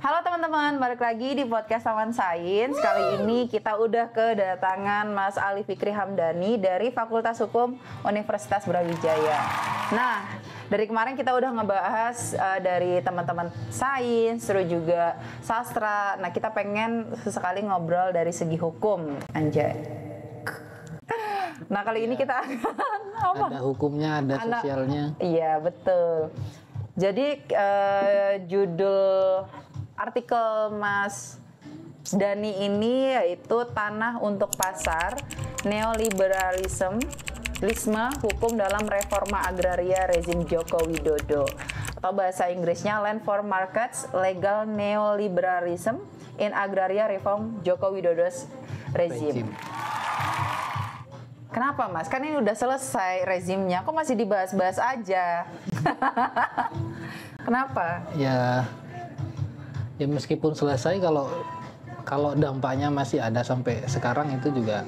Halo teman-teman, balik lagi di podcast Taman Sains. Kali ini kita udah kedatangan Mas Ali Fikri Hamdani dari Fakultas Hukum Universitas Brawijaya. Nah, dari kemarin kita udah ngebahas dari teman-teman sains, terus juga sastra. Nah, kita pengen sesekali ngobrol dari segi hukum, anjay. Nah, kali ini kita apa? Ada hukumnya, ada sosialnya. Iya, betul. Jadi judul artikel Mas Dani ini yaitu Tanah untuk Pasar, Neoliberalisme, Hukum dalam Reforma Agraria Rezim Joko Widodo. Atau bahasa Inggrisnya Land for Markets, Legal Neoliberalism in Agraria Reform Joko Widodo's Rezim. Kenapa Mas? Kan ini udah selesai rezimnya, kok masih dibahas-bahas aja? Kenapa? Ya meskipun selesai, kalau dampaknya masih ada sampai sekarang, itu juga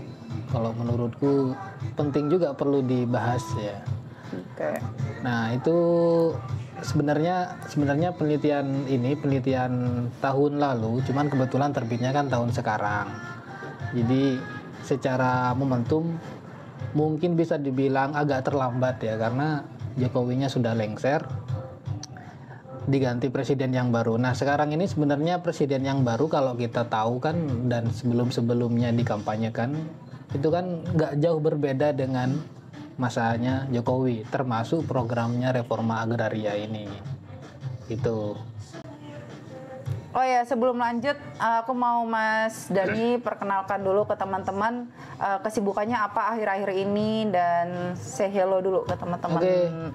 kalau menurutku penting juga perlu dibahas ya. Oke. Nah, itu sebenarnya penelitian tahun lalu, cuman kebetulan terbitnya kan tahun sekarang. Jadi secara momentum mungkin bisa dibilang agak terlambat ya, karena Jokowinya sudah lengser, diganti presiden yang baru. Nah, sekarang ini sebenarnya presiden yang baru kalau kita tahu kan, dan sebelum-sebelumnya dikampanyekan, itu kan nggak jauh berbeda dengan masanya Jokowi, termasuk programnya reforma agraria ini. Itu. Oh ya, sebelum lanjut, aku mau Mas Dani perkenalkan dulu ke teman-teman kesibukannya apa akhir-akhir ini, dan say hello dulu ke teman-teman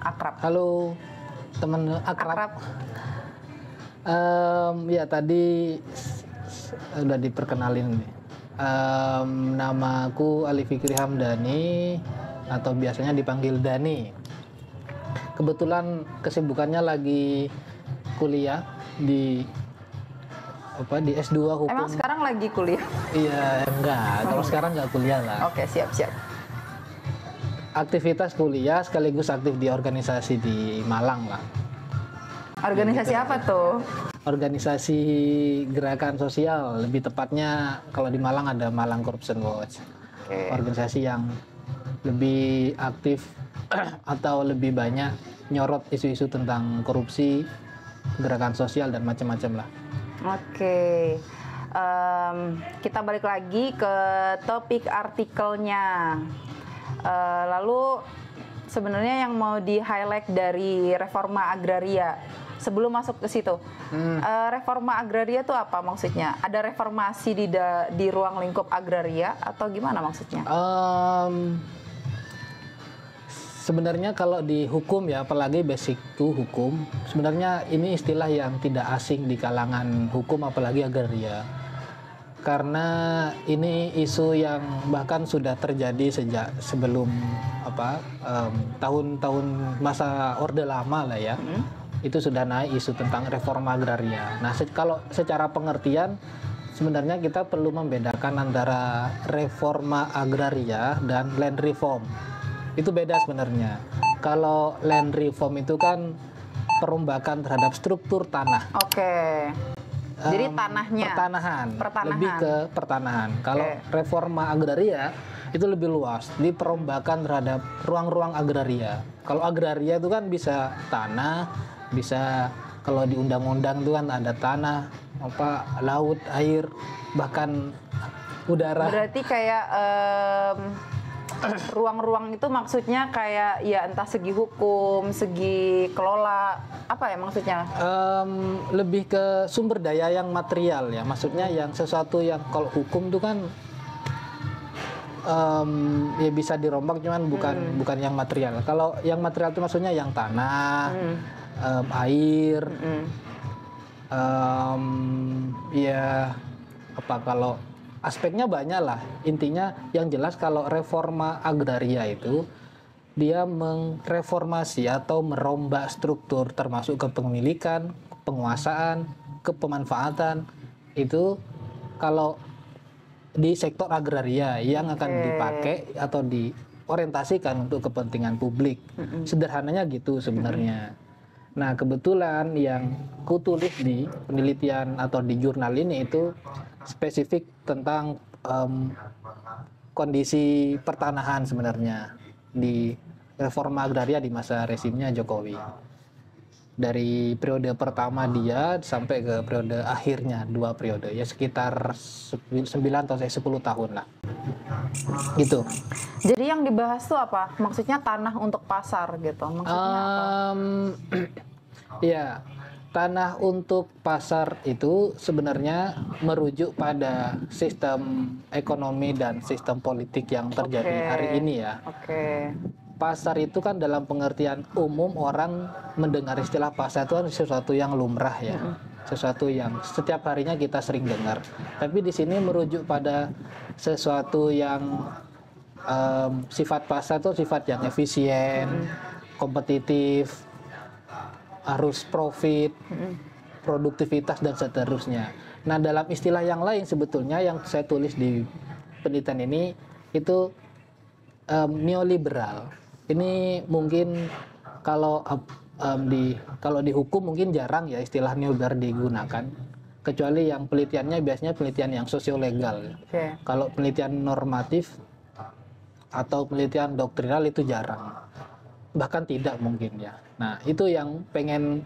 akrab. Halo teman akrab. Ya tadi udah diperkenalin. Namaku Ali Fikri Hamdani atau biasanya dipanggil Dani. Kebetulan kesibukannya lagi kuliah di S2 Hukum. Emang sekarang lagi kuliah? Iya, enggak. Kalau sekarang nggak kuliah lah. Oke, siap-siap. Aktivitas kuliah sekaligus aktif di organisasi di Malang lah. Organisasi apa tuh? Organisasi gerakan sosial, lebih tepatnya kalau di Malang ada Malang Corruption Watch. Organisasi yang lebih aktif atau lebih banyak nyorot isu-isu tentang korupsi, gerakan sosial dan macam-macam lah. Oke. Kita balik lagi ke topik artikelnya. Lalu sebenarnya yang mau di-highlight dari reforma agraria, sebelum masuk ke situ, reforma agraria itu apa maksudnya? Ada reformasi di ruang lingkup agraria atau gimana maksudnya? Sebenarnya kalau di hukum ya, apalagi basicku hukum, sebenarnya ini istilah yang tidak asing di kalangan hukum apalagi agraria. Karena ini isu yang bahkan sudah terjadi sejak sebelum tahun-tahun masa Orde Lama lah ya. Itu sudah naik isu tentang reforma agraria. Nah, kalau secara pengertian sebenarnya kita perlu membedakan antara reforma agraria dan land reform. Itu beda sebenarnya. Kalau land reform itu kan perombakan terhadap struktur tanah. Oke. Jadi tanahnya. Pertanahan. Lebih ke pertanahan. Kalau reforma agraria itu lebih luas. Jadi perombakan terhadap ruang-ruang agraria. Kalau agraria itu kan bisa tanah, bisa kalau di undang-undang itu kan ada tanah, laut, air, bahkan udara. Berarti kayak ruang-ruang itu maksudnya kayak ya entah segi hukum, segi kelola, apa ya maksudnya? Lebih ke sumber daya yang material ya, maksudnya yang sesuatu yang kalau hukum itu kan ya bisa dirombak, cuman bukan yang material. Kalau yang material itu maksudnya yang tanah, air, ya kalau aspeknya banyak lah. Intinya yang jelas kalau reforma agraria itu dia mengreformasi atau merombak struktur termasuk kepemilikan, penguasaan, kepemanfaatan. Itu kalau di sektor agraria yang akan dipakai atau diorientasikan untuk kepentingan publik. Sederhananya gitu sebenarnya. Nah, kebetulan yang kutulis di penelitian atau di jurnal ini itu spesifik tentang kondisi pertanahan sebenarnya di reforma agraria di masa rezimnya Jokowi. Dari periode pertama dia sampai ke periode akhirnya, 2 periode, ya sekitar 9 atau 10 tahun lah. Gitu. Jadi yang dibahas tuh apa? Maksudnya tanah untuk pasar gitu. Maksudnya apa? Ya, tanah untuk pasar itu sebenarnya merujuk pada sistem ekonomi dan sistem politik yang terjadi hari ini ya. Oke. Pasar itu kan dalam pengertian umum orang mendengar istilah pasar itu kan sesuatu yang lumrah ya. Sesuatu yang setiap harinya kita sering dengar. Tapi di sini merujuk pada sesuatu yang sifat pasar itu sifat yang efisien, kompetitif, harus profit, produktivitas dan seterusnya. Nah, dalam istilah yang lain sebetulnya yang saya tulis di penelitian ini itu neoliberal. Ini mungkin kalau di hukum mungkin jarang ya istilah neoliberal digunakan, kecuali yang penelitiannya biasanya penelitian yang sosiolegal. Okay. Kalau penelitian normatif atau penelitian doktrinal itu jarang, bahkan tidak mungkin ya. Nah, itu yang pengen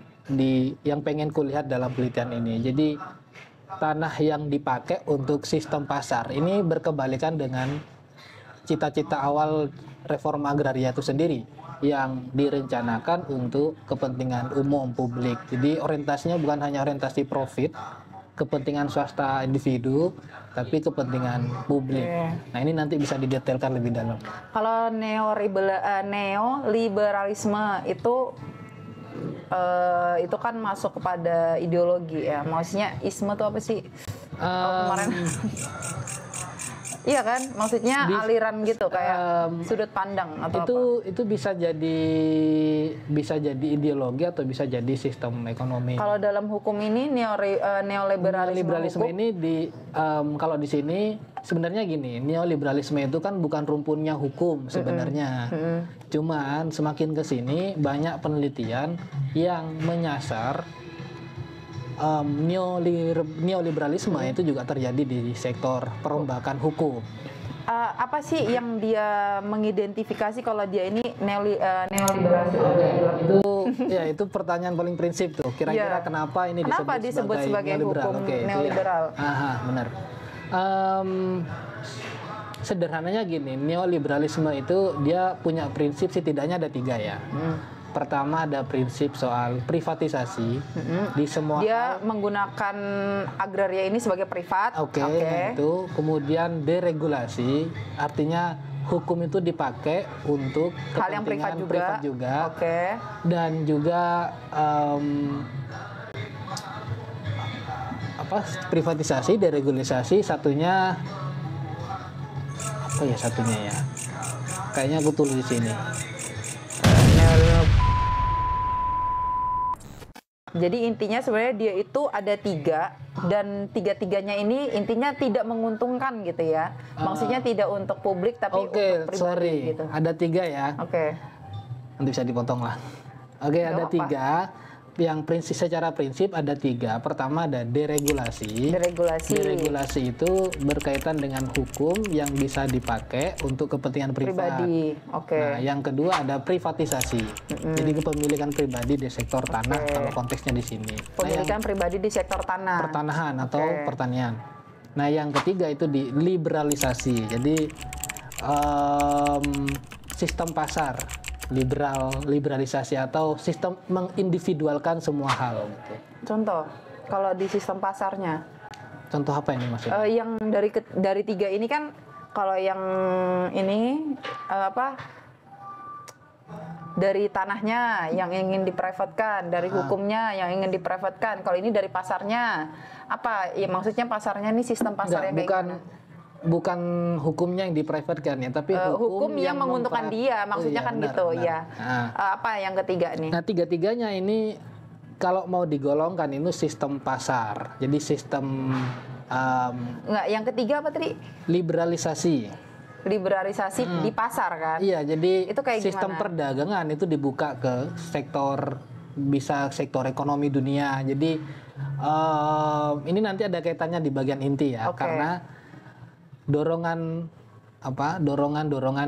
kulihat dalam penelitian ini. Jadi tanah yang dipakai untuk sistem pasar ini berkebalikan dengan cita-cita awal reforma agraria itu sendiri yang direncanakan untuk kepentingan umum publik. Jadi orientasinya bukan hanya orientasi profit, kepentingan swasta individu, tapi kepentingan publik. Nah, ini nanti bisa didetailkan lebih dalam. Kalau neoliberalisme itu kan masuk kepada ideologi ya. Maksudnya isme itu apa sih? Kemarin iya kan, maksudnya aliran gitu kayak sudut pandang atau itu bisa jadi ideologi atau bisa jadi sistem ekonomi. Kalau dalam hukum ini neoliberalisme ini kalau di sini sebenarnya gini, neoliberalisme itu kan bukan rumpunnya hukum sebenarnya. Cuman semakin ke sini banyak penelitian yang menyasar neoliberalisme itu juga terjadi di sektor perombakan hukum. Apa sih yang dia mengidentifikasi kalau dia ini neoliberalisme? Itu pertanyaan paling prinsip tuh. Kira-kira kenapa ini disebut sebagai hukum neoliberal? Benar. Sederhananya gini, neoliberalisme itu dia punya prinsip setidaknya ada 3 ya. Pertama ada prinsip soal privatisasi di semua dia menggunakan agraria ini sebagai privat. Oke. Itu kemudian deregulasi, artinya hukum itu dipakai untuk hal yang privat juga. Oke. Dan juga privatisasi, deregulasi, satunya apa ya satunya ya? Kayaknya aku tulis di sini. Jadi intinya sebenarnya dia itu ada 3 dan 3-tiganya ini intinya tidak menguntungkan gitu ya. Maksudnya tidak untuk publik tapi untuk pribadi gitu. Ada 3 ya. Oke. Nanti bisa dipotong lah. Ada 3. Yang secara prinsip ada 3. Pertama ada deregulasi. Deregulasi itu berkaitan dengan hukum yang bisa dipakai untuk kepentingan pribadi. Oke. Nah, yang kedua ada privatisasi. Jadi kepemilikan pribadi di sektor tanah kalau konteksnya di sini. Pemilikan pribadi di sektor tanah. Pertanahan atau pertanian. Nah, yang ketiga itu di liberalisasi. Jadi sistem pasar. Liberalisasi atau sistem mengindividualkan semua hal gitu. Contoh, kalau di sistem pasarnya. Contoh apa ini maksudnya? Yang dari 3 ini kan, kalau yang ini dari tanahnya yang ingin diprivatkan, dari hukumnya yang ingin diprivatkan. Kalau ini dari pasarnya, apa? Ya maksudnya pasarnya ini sistem pasar yang kayak bukan hukumnya yang diprivatkan ya, tapi hukum yang menguntungkan dia, maksudnya benar. Ya. Apa yang ketiga nih? Nah, 3-tiganya ini kalau mau digolongkan ini sistem pasar. Jadi sistem yang ketiga apa tadi? Liberalisasi Di pasar kan? Iya, jadi itu kayak sistem gimana? Perdagangan itu dibuka ke sektor bisa sektor ekonomi dunia. Jadi ini nanti ada kaitannya di bagian inti ya, karena dorongan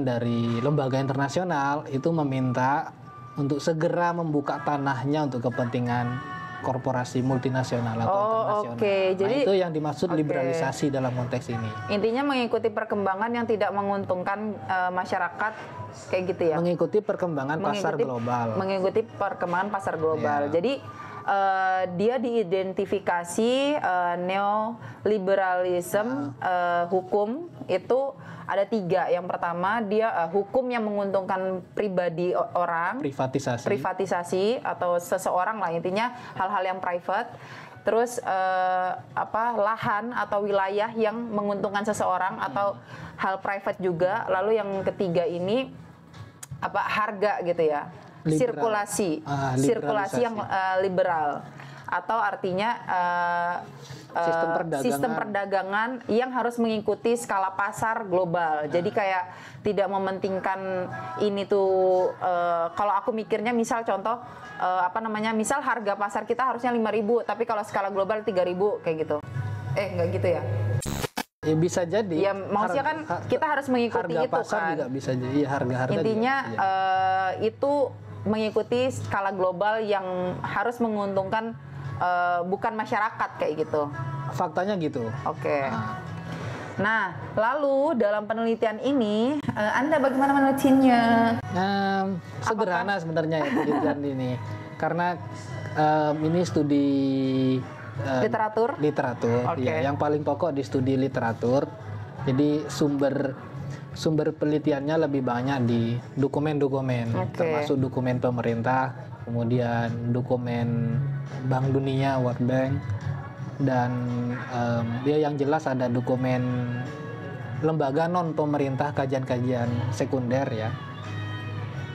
dari lembaga internasional itu meminta untuk segera membuka tanahnya untuk kepentingan korporasi multinasional atau internasional. Jadi itu yang dimaksud liberalisasi dalam konteks ini. Intinya mengikuti perkembangan yang tidak menguntungkan masyarakat, kayak gitu ya. Mengikuti perkembangan pasar global. Mengikuti perkembangan pasar global. Jadi dia diidentifikasi neoliberalisme hukum itu ada 3. Yang pertama dia hukum yang menguntungkan pribadi orang, privatisasi atau seseorang lah, intinya hal-hal yang private. Terus lahan atau wilayah yang menguntungkan seseorang atau hal private juga. Lalu yang ketiga ini harga gitu ya. Sirkulasi yang liberal, atau artinya sistem perdagangan yang harus mengikuti skala pasar global. Jadi kayak tidak mementingkan ini tuh, kalau aku mikirnya misal contoh misal harga pasar kita harusnya 5.000, tapi kalau skala global 3.000 kayak gitu. Enggak gitu ya? Ya bisa jadi. Ya maksudnya kan kita harus mengikuti harga itu pasar kan. Juga bisa jadi harga-harga. Intinya itu mengikuti skala global yang harus menguntungkan bukan masyarakat kayak gitu. Faktanya gitu. Oke. Nah, lalu dalam penelitian ini Anda bagaimana menelitinya? Sederhana sebenarnya ya penelitian ini. Karena ini studi literatur. Ya, yang paling pokok di studi literatur. Jadi sumber penelitiannya lebih banyak di dokumen-dokumen, termasuk dokumen pemerintah, kemudian dokumen Bank Dunia, World Bank, dan yang jelas ada dokumen lembaga non pemerintah, kajian-kajian sekunder ya.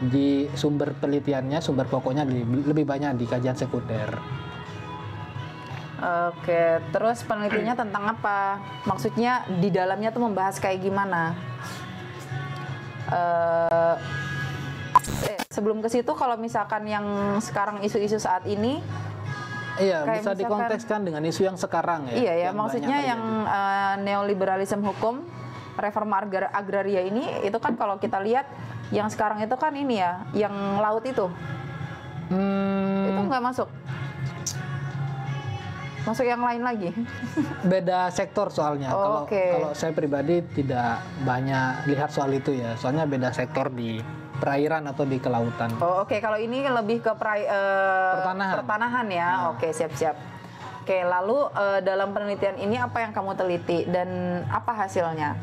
Di sumber penelitiannya, sumber pokoknya lebih banyak di kajian sekunder. Oke, terus penelitiannya tentang apa? Maksudnya di dalamnya tuh membahas kayak gimana? Sebelum ke situ, kalau misalkan yang sekarang isu-isu saat ini, bisa dikontekskan dengan isu yang sekarang ya. Iya ya, maksudnya yang neoliberalisme hukum, reforma agraria ini, itu kan kalau kita lihat yang sekarang itu kan ini ya, yang laut itu nggak masuk. Masuk yang lain lagi. Beda sektor soalnya. Kalau saya pribadi tidak banyak lihat soal itu ya. Soalnya beda sektor di perairan atau di kelautan. Kalau ini lebih ke pertanahan ya. Oke, siap-siap. Oke, lalu dalam penelitian ini apa yang kamu teliti dan apa hasilnya?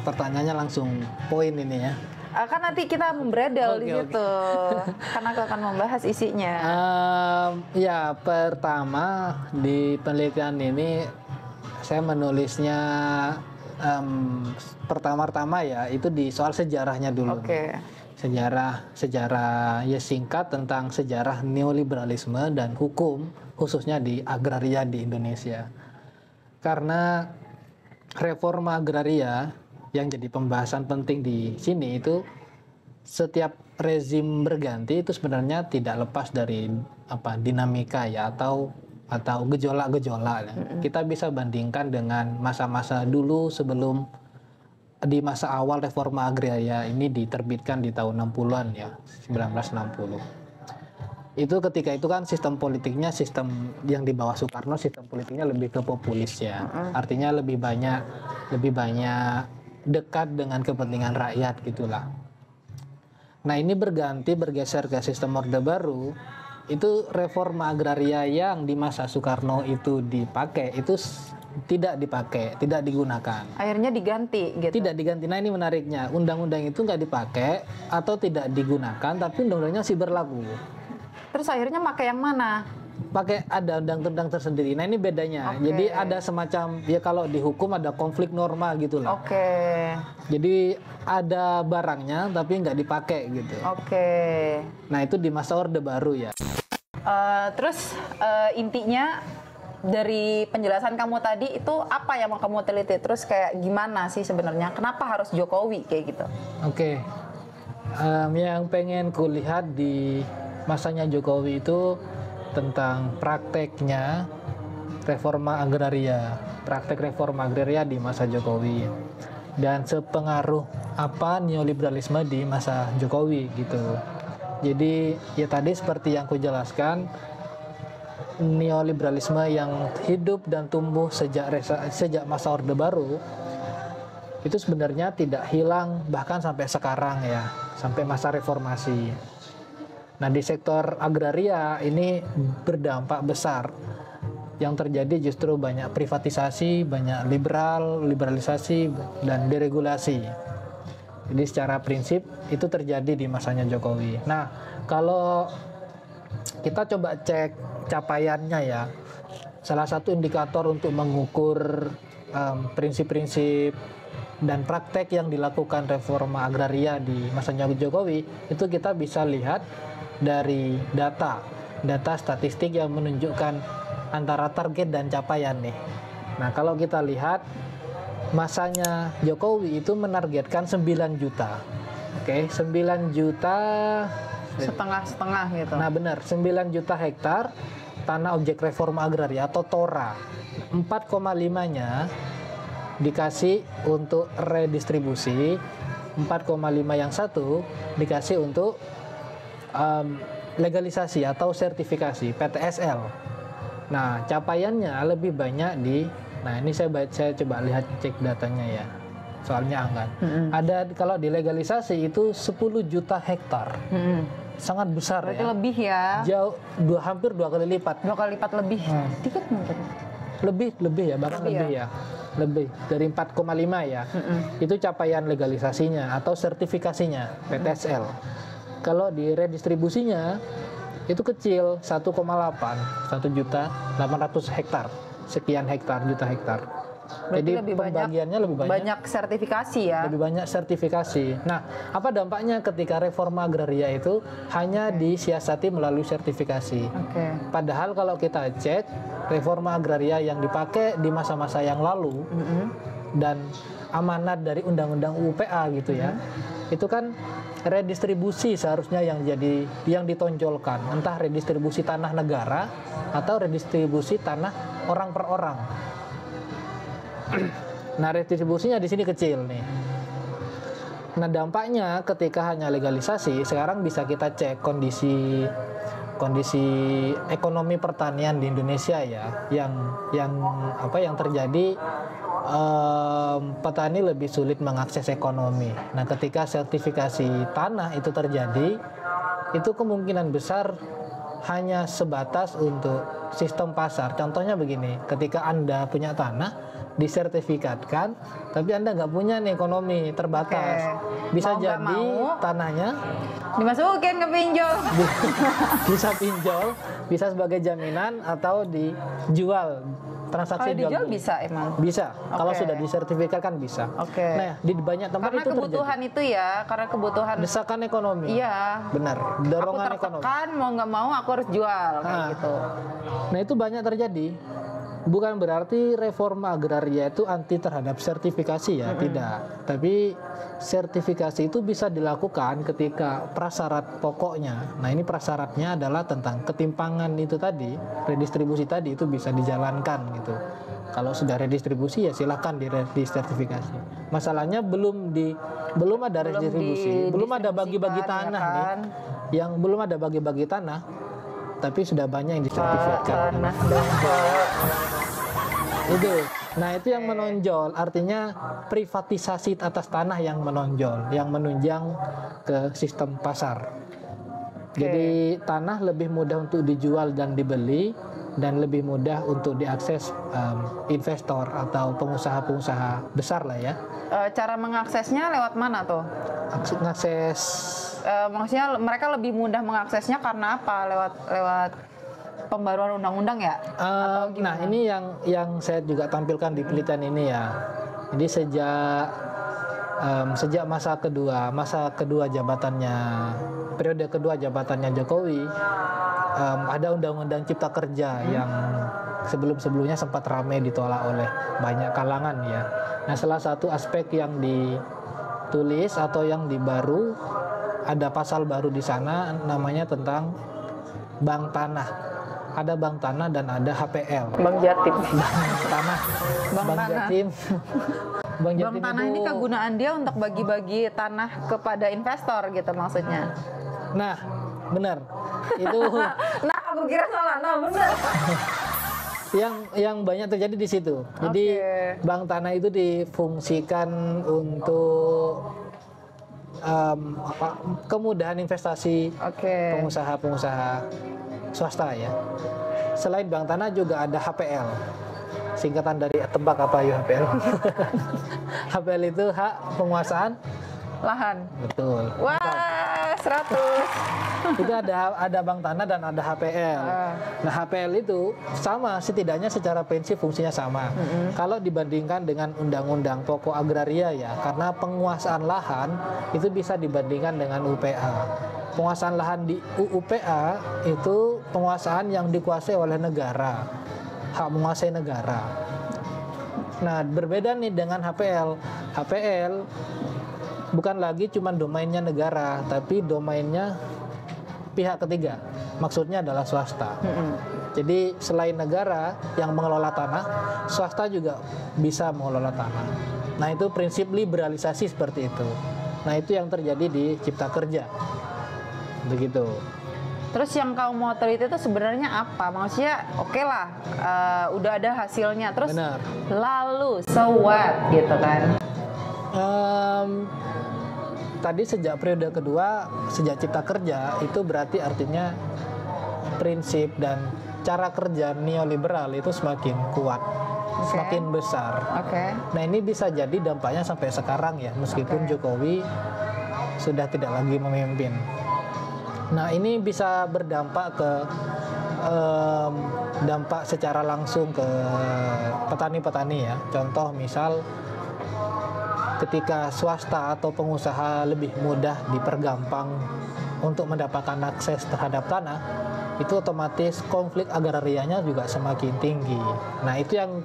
Pertanyaannya langsung poin ini ya. Kan nanti kita membredel di situ, karena aku akan membahas isinya. Pertama di penelitian ini saya menulisnya pertama-tama ya itu di soal sejarahnya dulu. Sejarah ya singkat tentang sejarah neoliberalisme dan hukum khususnya di agraria di Indonesia. Karena reforma agraria yang jadi pembahasan penting di sini itu setiap rezim berganti itu sebenarnya tidak lepas dari dinamika ya atau gejolak-gejolak. Kita bisa bandingkan dengan masa-masa dulu sebelum di masa awal reforma agraria ini diterbitkan di tahun 60-an ya, 1960. Itu ketika itu kan sistem politiknya sistem yang di bawah Soekarno, sistem politiknya lebih ke populis ya. Artinya lebih banyak dekat dengan kepentingan rakyat gitulah. Nah ini bergeser ke sistem Orde Baru, itu reforma agraria yang di masa Soekarno itu dipakai, itu tidak dipakai, tidak digunakan. Akhirnya diganti gitu? Tidak diganti, nah ini menariknya, undang-undang itu nggak dipakai atau tidak digunakan, tapi undang-undangnya masih berlaku. Terus akhirnya pakai yang mana? Pakai ada undang-undang tersendiri. Nah ini bedanya. Jadi ada semacam ya kalau di hukum ada konflik norma gitu lah. Jadi ada barangnya tapi nggak dipakai gitu. Nah itu di masa Orde Baru ya. Terus intinya dari penjelasan kamu tadi itu apa yang mau kamu teliti? Terus kayak gimana sih sebenarnya? Kenapa harus Jokowi kayak gitu? Yang pengen kulihat di masanya Jokowi itu tentang prakteknya reforma agraria, praktek reforma agraria di masa Jokowi, dan sepengaruh apa neoliberalisme di masa Jokowi gitu. Jadi ya tadi seperti yang ku jelaskan, neoliberalisme yang hidup dan tumbuh sejak masa Orde Baru itu sebenarnya tidak hilang bahkan sampai sekarang ya, sampai masa reformasi. Nah, di sektor agraria ini berdampak besar. Yang terjadi justru banyak privatisasi, banyak liberalisasi dan deregulasi. Jadi secara prinsip itu terjadi di masanya Jokowi. Nah, kalau kita coba cek capaiannya ya, salah satu indikator untuk mengukur prinsip-prinsip dan praktek yang dilakukan reforma agraria di masanya Jokowi itu kita bisa lihat dari data statistik yang menunjukkan antara target dan capaian nih. Nah, kalau kita lihat masanya Jokowi itu menargetkan 9 juta. Oke, 9 juta setengah-setengah gitu. Nah, benar, 9 juta hektar tanah objek reforma agraria atau TORA. 4,5-nya dikasih untuk redistribusi, 4,5 yang satu dikasih untuk legalisasi atau sertifikasi PTSL. Nah, capaiannya lebih banyak nah ini saya coba lihat cek datanya ya, soalnya angkat. Ada kalau di legalisasi itu 10 juta hektar, sangat besar. Berarti ya. Lebih ya. Jauh, hampir 2 kali lipat. 2 kali lipat lebih, dikit mungkin. Lebih ya, bahkan lebih ya. Lebih dari 4,5 ya. Itu capaian legalisasinya atau sertifikasinya PTSL. Kalau di redistribusinya itu kecil, 1,8, 1.800.000 hektar, sekian juta hektar. Berarti jadi lebih pembagiannya lebih banyak sertifikasi ya. Lebih banyak sertifikasi. Nah, apa dampaknya ketika reforma agraria itu hanya disiasati melalui sertifikasi? Padahal kalau kita cek reforma agraria yang dipakai di masa-masa yang lalu dan amanat dari undang-undang UPA gitu ya, itu kan redistribusi seharusnya yang ditonjolkan, entah redistribusi tanah negara atau redistribusi tanah orang per orang. Nah, redistribusinya di sini kecil nih. Nah, dampaknya ketika hanya legalisasi, sekarang bisa kita cek kondisi ekonomi pertanian di Indonesia ya, yang terjadi, petani lebih sulit mengakses ekonomi. Nah, ketika sertifikasi tanah itu terjadi, itu kemungkinan besar hanya sebatas untuk sistem pasar. Contohnya begini, ketika Anda punya tanah disertifikatkan, tapi Anda nggak punya nih ekonomi, terbatas. Bisa jadi tanahnya dimasukin ke pinjol. Bisa pinjol, bisa sebagai jaminan atau dijual. Transaksi kalau dijual bisa emang? Bisa, kalau sudah disertifikatkan bisa. Nah, di banyak tempat karena itu kebutuhan terjadi. Itu ya, karena kebutuhan. Desakan ekonomi. Iya. Benar, dorongan aku tertekan, mau nggak mau aku harus jual, kayak gitu. Nah, itu banyak terjadi. Bukan berarti reforma agraria itu anti terhadap sertifikasi ya, tidak. Tapi sertifikasi itu bisa dilakukan ketika prasyarat pokoknya. Nah, ini prasyaratnya adalah tentang ketimpangan itu tadi, redistribusi tadi itu bisa dijalankan gitu. Kalau sudah redistribusi ya silahkan disertifikasi. Masalahnya belum ada redistribusi, belum ada bagi-bagi tanah ya nih. Yang belum ada bagi-bagi tanah, tapi sudah banyak yang disertifikatkan. Itu. Nah, itu yang menonjol, artinya privatisasi atas tanah yang menonjol, yang menunjang ke sistem pasar. Jadi tanah lebih mudah untuk dijual dan dibeli, dan lebih mudah untuk diakses investor atau pengusaha-pengusaha besar lah ya. Cara mengaksesnya lewat mana tuh? Mengakses. Maksudnya mereka lebih mudah mengaksesnya karena apa? Lewat pembaruan undang-undang ya? Nah, ini yang saya juga tampilkan di penelitian ini ya. Jadi sejak masa kedua jabatannya, periode kedua jabatannya Jokowi, ada undang-undang Cipta Kerja yang sebelum-sebelumnya sempat ramai ditolak oleh banyak kalangan ya. Nah, salah satu aspek yang ditulis atau yang dibaru, ada pasal baru di sana namanya tentang bank tanah. Ada bank tanah dan ada HPL. Bank Jatim. Bank tanah. Bank tanah. Jatim. Bank Bank Jatim tanah itu, ini kegunaan dia untuk bagi-bagi tanah kepada investor gitu maksudnya. Nah, benar. Itu Nah, aku kira salah. Nah, benar. yang banyak terjadi di situ. Jadi Oke. bank tanah itu difungsikan untuk kemudahan investasi Oke. pengusaha-pengusaha swasta ya. Selain bank tanah juga ada HPL. Singkatan dari tebak apa ya HPL? HPL itu hak penguasaan Lahan. betul. Wah, 100. Itu ada bank tanah dan ada HPL. Nah, HPL itu sama, setidaknya secara prinsip fungsinya sama. Kalau dibandingkan dengan Undang-Undang Pokok Agraria ya, karena penguasaan lahan itu bisa dibandingkan dengan UPA. Penguasaan lahan di UPA itu penguasaan yang dikuasai oleh negara, hak menguasai negara. Nah, berbeda nih dengan HPL. HPL bukan lagi cuma domainnya negara, tapi domainnya pihak ketiga. Maksudnya adalah swasta. Jadi selain negara yang mengelola tanah, swasta juga bisa mengelola tanah. Nah, itu prinsip liberalisasi seperti itu. Nah, itu yang terjadi di Cipta Kerja. Begitu. Terus yang kamu mau teliti itu sebenarnya apa? Maksudnya oke lah, udah ada hasilnya. Terus Benar. lalu so what gitu kan? Tadi sejak periode kedua, sejak Cipta Kerja, itu berarti artinya prinsip dan cara kerja neoliberal itu semakin kuat, semakin besar. Oke. Nah, ini bisa jadi dampaknya sampai sekarang ya, meskipun Jokowi sudah tidak lagi memimpin. Nah, ini bisa berdampak ke dampak secara langsung ke petani-petani ya. Contoh misal ketika swasta atau pengusaha lebih mudah dipergampang untuk mendapatkan akses terhadap tanah, itu otomatis konflik agrarianya juga semakin tinggi. Nah, itu yang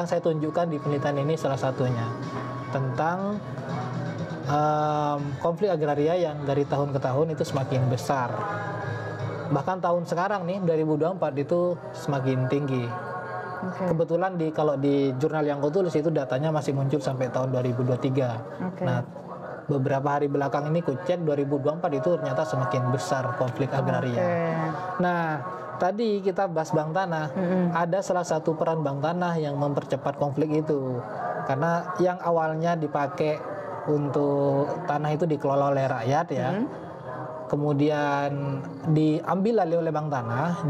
saya tunjukkan di penelitian ini salah satunya tentang konflik agraria yang dari tahun ke tahun itu semakin besar. Bahkan tahun sekarang nih 2024 itu semakin tinggi. Kebetulan kalau di jurnal yang aku tulis itu datanya masih muncul sampai tahun 2023. Nah, beberapa hari belakang ini ku cek 2024 itu ternyata semakin besar konflik agraria. Nah, tadi kita bahas bank tanah. Ada salah satu peran bank tanah yang mempercepat konflik itu. Karena yang awalnya dipakai untuk tanah itu dikelola oleh rakyat ya. Kemudian diambil alih oleh bank tanah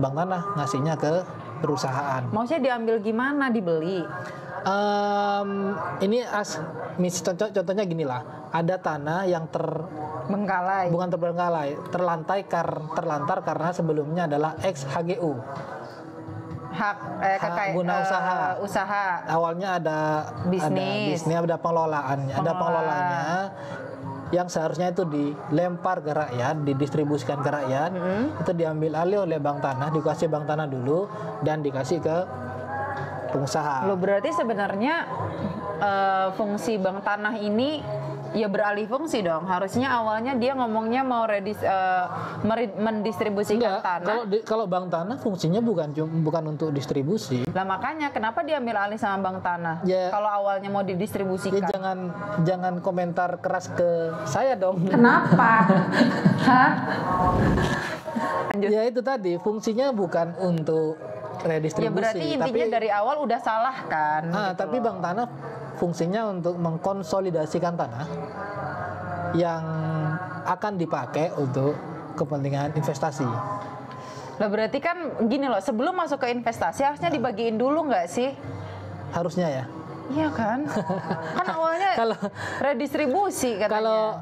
ngasihnya ke perusahaan. Maksudnya diambil gimana? Dibeli? Ini contohnya gini lah, ada tanah yang Bengkalai. bukan terbengkalai, terlantar karena sebelumnya adalah ex HGU. Hak guna usaha. Awalnya ada Bisnis. ada pengelolaannya yang seharusnya itu dilempar ke rakyat, didistribusikan ke rakyat, itu diambil alih oleh bank tanah, dikasih bank tanah dulu dan dikasih ke pengusaha. Lo berarti sebenarnya fungsi bank tanah ini ya beralih fungsi dong. Harusnya awalnya dia ngomongnya mau mendistribusikan tanah. Kalau bank tanah fungsinya bukan untuk distribusi. Lah makanya kenapa diambil alih sama bank tanah? Ya, kalau awalnya mau didistribusikan. Ya jangan komentar keras ke saya dong. Kenapa? Hah? Ya itu tadi fungsinya bukan untuk redistribusi. Ya berarti intinya dari awal udah salah kan? Gitu tapi bank tanah fungsinya untuk mengkonsolidasikan tanah yang akan dipakai untuk kepentingan investasi. Lah berarti kan gini loh, sebelum masuk ke investasi harusnya dibagiin dulu nggak sih? Harusnya ya. Iya kan? Kan awalnya redistribusi katanya.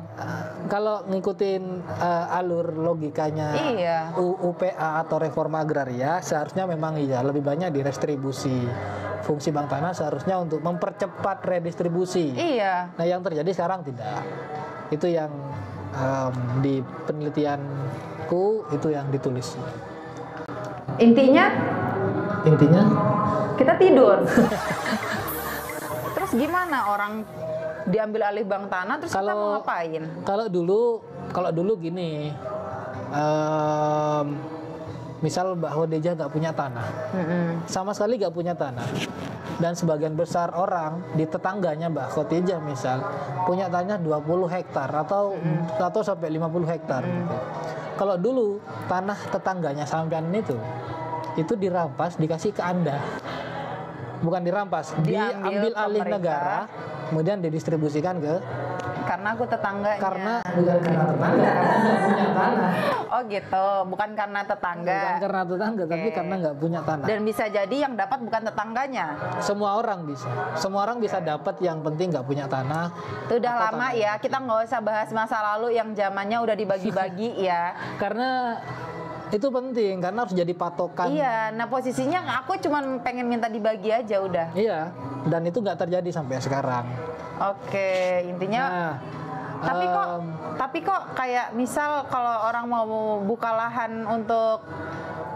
Kalau ngikutin alur logikanya UPA atau reforma agraria, seharusnya memang iya lebih banyak direstribusi. Fungsi bank tanah seharusnya untuk mempercepat redistribusi. Iya. Nah, yang terjadi sekarang tidak. Itu yang di penelitianku itu yang ditulis. Intinya kita tidur. Terus gimana orang diambil alih bank tanah terus kita mau ngapain? Kalau dulu gini, misal Mbak Khadijah nggak punya tanah, sama sekali nggak punya tanah, dan sebagian besar orang di tetangganya Mbak Khadijah misal punya tanah 20 hektar atau sampai 50 hektar. Gitu. Kalau dulu tanah tetangganya sampean itu dirampas, dikasih ke Anda. Bukan dirampas, diambil alih negara, kemudian didistribusikan ke, karena aku tetangganya. Karena bukan karena tetangga, karena nggak punya tanah. Oh gitu, bukan karena tetangga. Bukan karena tetangga, tapi karena nggak punya tanah. Dan bisa jadi yang dapat bukan tetangganya. Semua orang bisa dapat, yang penting nggak punya tanah. Itu udah lama tanah. Ya, kita nggak usah bahas masa lalu yang zamannya udah dibagi-bagi ya. Karena itu penting, karena harus jadi patokan. Iya, nah posisinya aku cuma pengen minta dibagi aja udah. Iya, dan itu nggak terjadi sampai sekarang. Oke, intinya. Tapi kok kayak misal kalau orang mau buka lahan untuk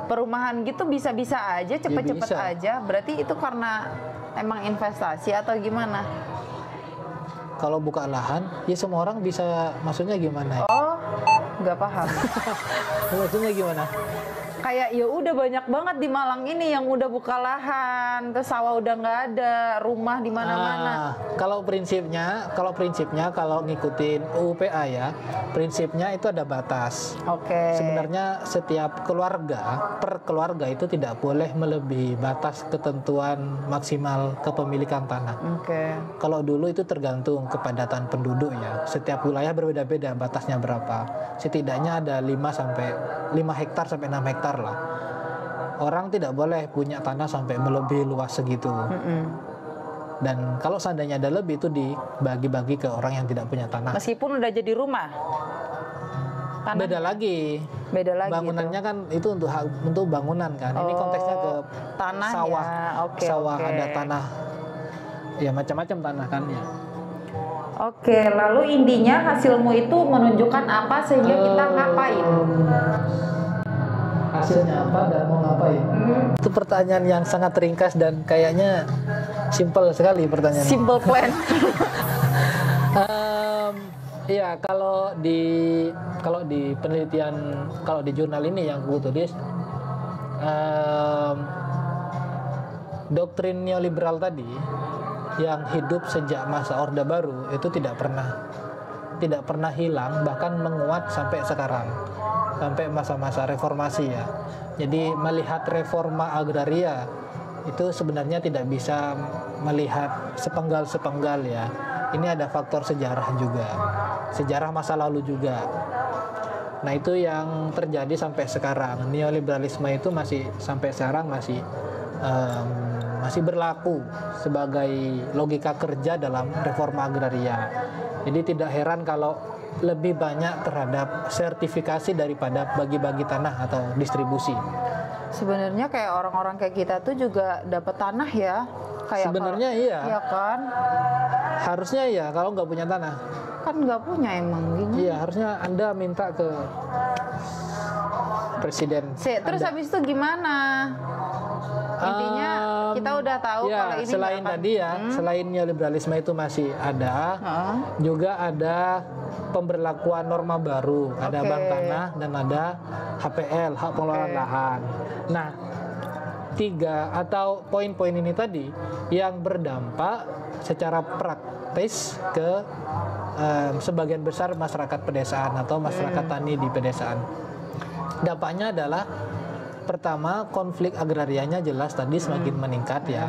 perumahan gitu bisa-bisa aja, cepet-cepet aja. Berarti itu karena emang investasi atau gimana? Kalau buka lahan, ya semua orang bisa, maksudnya gimana? Oh, nggak paham. Maksudnya gimana? Kayak ya udah banyak banget di Malang ini yang udah buka lahan, terus sawah udah nggak ada, rumah di mana-mana. Kalau prinsipnya kalau ngikutin UPA ya, prinsipnya itu ada batas. Oke. Sebenarnya setiap per keluarga itu tidak boleh melebihi batas ketentuan maksimal kepemilikan tanah. Oke. Kalau dulu itu tergantung kepadatan penduduk ya. Setiap wilayah berbeda-beda batasnya berapa. Setidaknya ada 5 hektar sampai 6 hektar lah. Orang tidak boleh punya tanah sampai melebihi luas segitu. Dan kalau seandainya ada lebih, itu dibagi-bagi ke orang yang tidak punya tanah. Meskipun udah jadi rumah. Beda lagi. Bangunannya itu. Kan itu untuk bangunan kan. Ini konteksnya ke tanah sawah. Ya. Sawah ada tanah. Ya macam-macam tanah kan ya. Oke, lalu intinya hasilmu itu menunjukkan apa sehingga kita ngapain? Hasilnya apa dan mau ngapain? Itu pertanyaan yang sangat ringkas dan kayaknya simple sekali pertanyaannya. Simple plan. Iya, kalau di penelitian, kalau di jurnal ini yang gue tulis, doktrin neoliberal tadi yang hidup sejak masa Orde Baru itu tidak pernah hilang, bahkan menguat sampai sekarang. Sampai masa-masa reformasi ya. Jadi melihat reforma agraria itu sebenarnya tidak bisa melihat sepenggal-sepenggal ya. Ini ada faktor sejarah juga, sejarah masa lalu juga. Nah itu yang terjadi sampai sekarang. Neoliberalisme itu sampai sekarang masih berlaku sebagai logika kerja dalam reforma agraria. Jadi tidak heran kalau lebih banyak terhadap sertifikasi daripada bagi-bagi tanah atau distribusi. Sebenarnya kayak orang-orang kayak kita tuh juga dapat tanah ya. Kayak sebenarnya iya. Iya kan? Harusnya iya kalau nggak punya tanah. Kan nggak punya emang gini. Iya, harusnya Anda minta ke presiden. Terus habis itu gimana? Intinya kita udah tahu ya, kalau ini selain tadi ya, selain neoliberalisme itu masih ada, juga ada pemberlakuan norma baru, ada bank tanah dan ada HPL, hak pengelolaan lahan. Nah, 3 atau poin-poin ini tadi yang berdampak secara praktis ke sebagian besar masyarakat pedesaan atau masyarakat tani di pedesaan. Dampaknya adalah pertama, konflik agrarianya jelas tadi semakin meningkat ya,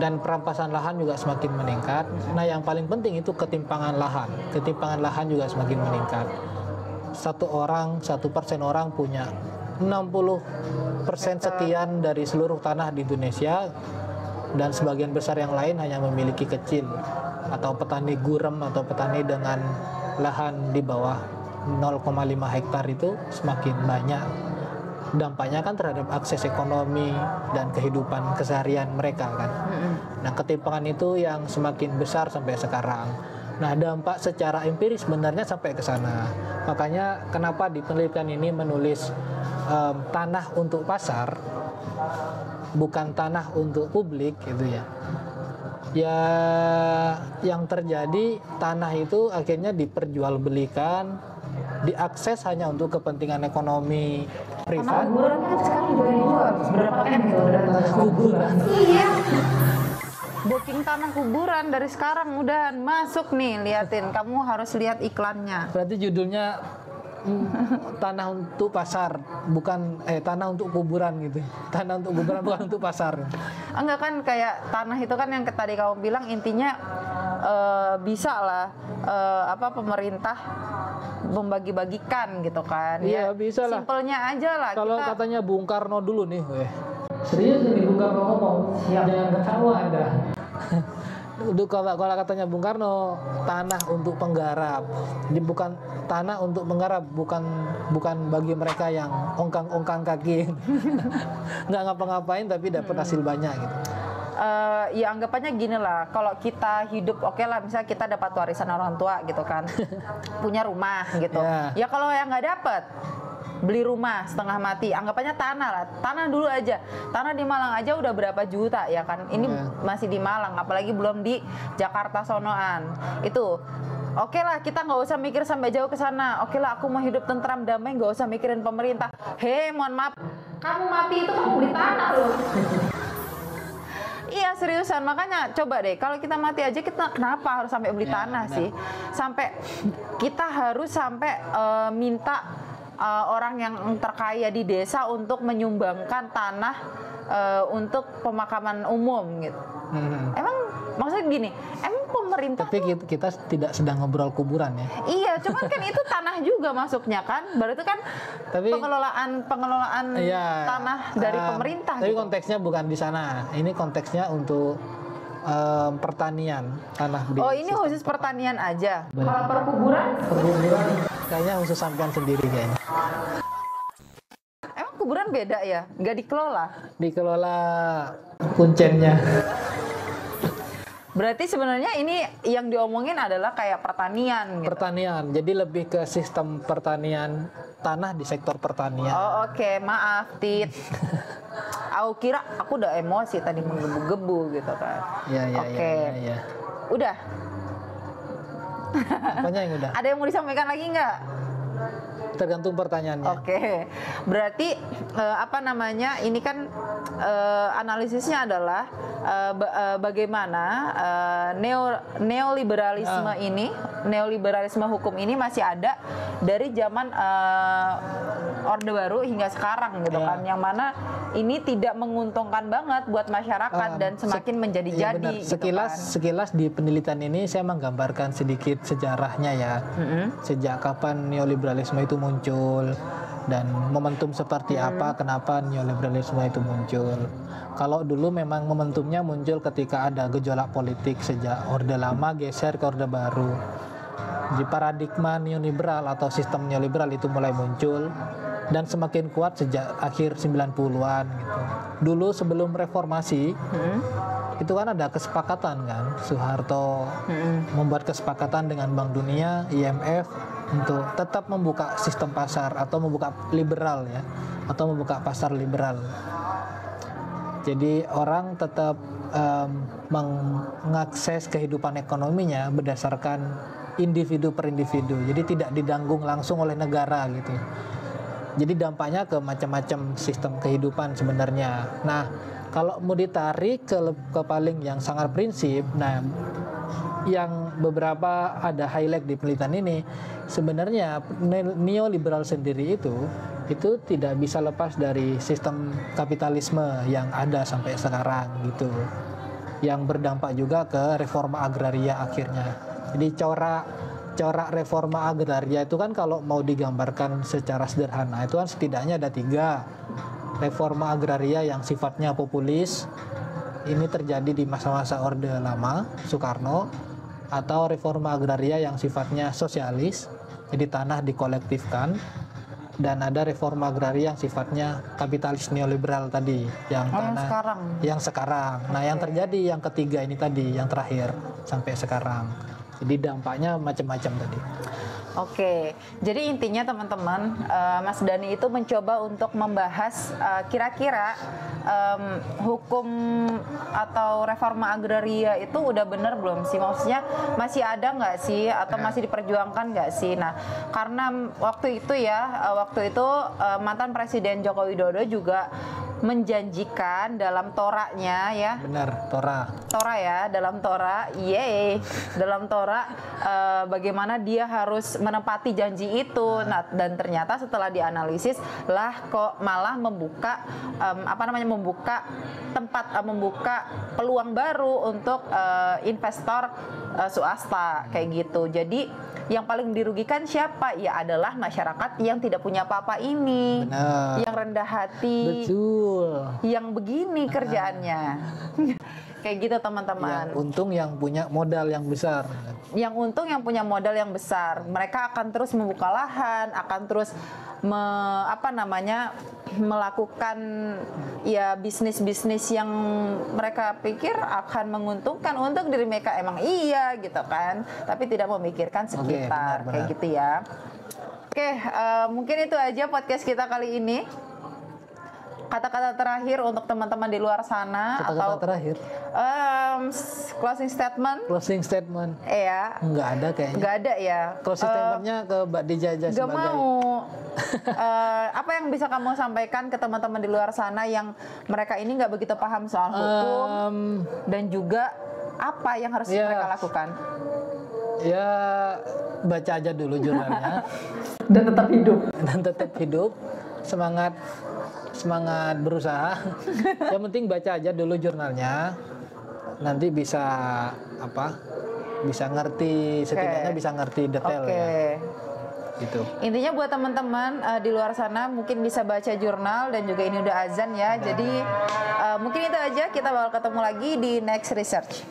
dan perampasan lahan juga semakin meningkat. Nah yang paling penting itu ketimpangan lahan juga semakin meningkat. 1% orang punya 60% sekian dari seluruh tanah di Indonesia, dan sebagian besar yang lain hanya memiliki kecil, atau petani gurem atau petani dengan lahan di bawah 0,5 hektar itu semakin banyak. Dampaknya kan terhadap akses ekonomi dan kehidupan keseharian mereka kan. Nah ketimpangan itu yang semakin besar sampai sekarang. Nah dampak secara empiris sebenarnya sampai ke sana. Makanya kenapa di penelitian ini menulis tanah untuk pasar, bukan tanah untuk publik gitu ya. Ya yang terjadi tanah itu akhirnya diperjualbelikan, diakses hanya untuk kepentingan ekonomi privat. Kuburan kan sekarang juga dijual berapa M gitu udah. Kuburan. Iya. Booking tanah kuburan dari sekarang udah masuk nih, liatin. Kamu harus lihat iklannya. Berarti judulnya tanah untuk pasar, bukan tanah untuk kuburan gitu. Tanah untuk kuburan bukan untuk pasar. Enggak kan, kayak tanah itu kan yang tadi kamu bilang intinya bisa lah pemerintah membagi-bagikan gitu kan. Iya, Ya, bisa lah. simpelnya aja lah. Kalau kita katanya Bung Karno dulu nih, serius nih Bung Karno ngomong, jangan ketawa Anda. Kalau katanya Bung Karno, tanah untuk penggarap. Jadi bukan tanah untuk penggarap, bukan bagi mereka yang ongkang-ongkang kaki. Nggak ngapa-ngapain tapi dapat hasil banyak gitu. Ya anggapannya gini lah, kalau kita hidup oke lah, misalnya kita dapat warisan orang tua gitu kan, punya rumah gitu. Ya kalau yang nggak dapat, beli rumah setengah mati, anggapannya tanah lah, tanah dulu aja. Tanah di Malang aja udah berapa juta ya kan, ini masih di Malang, apalagi belum di Jakarta sonoan. Itu oke lah, kita nggak usah mikir sampai jauh ke sana. Oke lah, aku mau hidup tentram damai, nggak usah mikirin pemerintah. Hei, mohon maaf, kamu mati itu kamu beli tanah loh. Iya seriusan, makanya coba deh, kalau kita mati aja kita kenapa harus sampai beli tanah sih? Sampai kita harus sampai minta orang yang terkaya di desa untuk menyumbangkan tanah untuk pemakaman umum gitu. Emang maksudnya gini, emang pemerintah tapi kita tidak sedang ngobrol kuburan ya. Iya, cuman kan itu tanah juga masuknya kan, berarti kan pengelolaan tanah dari pemerintah. Tapi gitu. konteksnya bukan di sana. Ini konteksnya untuk pertanian tanah. Oh ini khusus pertanian aja. Kalau perkuburan kayaknya khusus sampean sendiri kayaknya. Emang kuburan beda ya? Nggak dikelola? Dikelola kuncennya. Berarti sebenarnya ini yang diomongin adalah kayak pertanian gitu. Pertanian, jadi lebih ke sistem pertanian tanah di sektor pertanian. Oh oke. Maaf Tit. Aku kira aku udah emosi tadi menggebu-gebu gitu kan. Iya. Oke. Udah. Apanya yang udah? Ada yang mau disampaikan lagi nggak? Tergantung pertanyaannya. Oke. Berarti ini kan analisisnya adalah bagaimana neoliberalisme hukum ini masih ada dari zaman Orde Baru hingga sekarang gitu kan, yang mana ini tidak menguntungkan banget buat masyarakat dan semakin menjadi-jadi. Gitu sekilas di penelitian ini saya menggambarkan sedikit sejarahnya ya. Sejak kapan neoliberalisme itu muncul dan momentum seperti apa, kenapa neoliberalisme itu muncul. Kalau dulu memang momentumnya muncul ketika ada gejolak politik sejak Orde Lama geser ke Orde Baru. Di paradigma neoliberal atau sistem neoliberal itu mulai muncul dan semakin kuat sejak akhir 90-an gitu. Dulu sebelum reformasi itu kan ada kesepakatan kan, Soeharto membuat kesepakatan dengan Bank Dunia, IMF untuk tetap membuka sistem pasar atau membuka liberal ya, atau membuka pasar liberal. Jadi orang tetap mengakses kehidupan ekonominya berdasarkan individu per individu. Jadi tidak didanggung langsung oleh negara gitu. Jadi dampaknya ke macam-macam sistem kehidupan sebenarnya. Nah, kalau mau ditarik ke paling yang sangat prinsip, nah yang beberapa ada highlight di penelitian ini, sebenarnya neoliberal sendiri itu tidak bisa lepas dari sistem kapitalisme yang ada sampai sekarang gitu, yang berdampak juga ke reforma agraria akhirnya. Jadi corak reforma agraria itu kan kalau mau digambarkan secara sederhana itu kan setidaknya ada 3. Reforma agraria yang sifatnya populis, ini terjadi di masa-masa Orde Lama, Soekarno, atau reforma agraria yang sifatnya sosialis, jadi tanah dikolektifkan, dan ada reforma agraria yang sifatnya kapitalis neoliberal tadi, yang tanah yang sekarang. Nah, yang terjadi yang ketiga ini tadi, yang terakhir sampai sekarang. Jadi dampaknya macam-macam tadi. Oke, jadi intinya teman-teman, Mas Dani itu mencoba untuk membahas kira-kira hukum atau reforma agraria itu udah bener belum sih? Maksudnya masih ada nggak sih atau masih diperjuangkan nggak sih? Nah, karena waktu itu mantan Presiden Joko Widodo juga menjanjikan dalam toranya ya. Benar, Tora. Tora ya, dalam Tora, dalam Tora bagaimana dia harus menepati janji itu. Nah, dan ternyata setelah dianalisis lah kok malah membuka membuka peluang baru untuk investor swasta kayak gitu. Jadi yang paling dirugikan siapa? Ya adalah masyarakat yang tidak punya apa-apa ini. Benar. Yang rendah hati. Betul. Yang begini kerjaannya. Kayak gitu teman-teman. Yang untung yang punya modal yang besar. Yang untung yang punya modal yang besar. Mereka akan terus membuka lahan, akan terus melakukan ya bisnis-bisnis yang mereka pikir akan menguntungkan untuk diri mereka, emang iya gitu kan, tapi tidak memikirkan sekitar. Kayak gitu ya. Oke, mungkin itu aja podcast kita kali ini. Kata-kata terakhir untuk teman-teman di luar sana. Kata-kata terakhir. Closing statement. Closing statement. Iya. Nggak ada kayaknya. Nggak ada ya. Closing statementnya ke Mbak Dijaja Nggak sebagai. mau. Apa yang bisa kamu sampaikan ke teman-teman di luar sana yang mereka ini nggak begitu paham soal hukum dan juga apa yang harus mereka lakukan? Ya baca aja dulu jurnalnya. Dan tetap hidup. Dan tetap hidup. Semangat berusaha. Yang penting baca aja dulu jurnalnya. Nanti bisa bisa ngerti, setidaknya bisa ngerti detail ya. Gitu. Intinya buat teman-teman di luar sana mungkin bisa baca jurnal, dan juga ini udah azan ya. Jadi mungkin itu aja, kita bakal ketemu lagi di next research.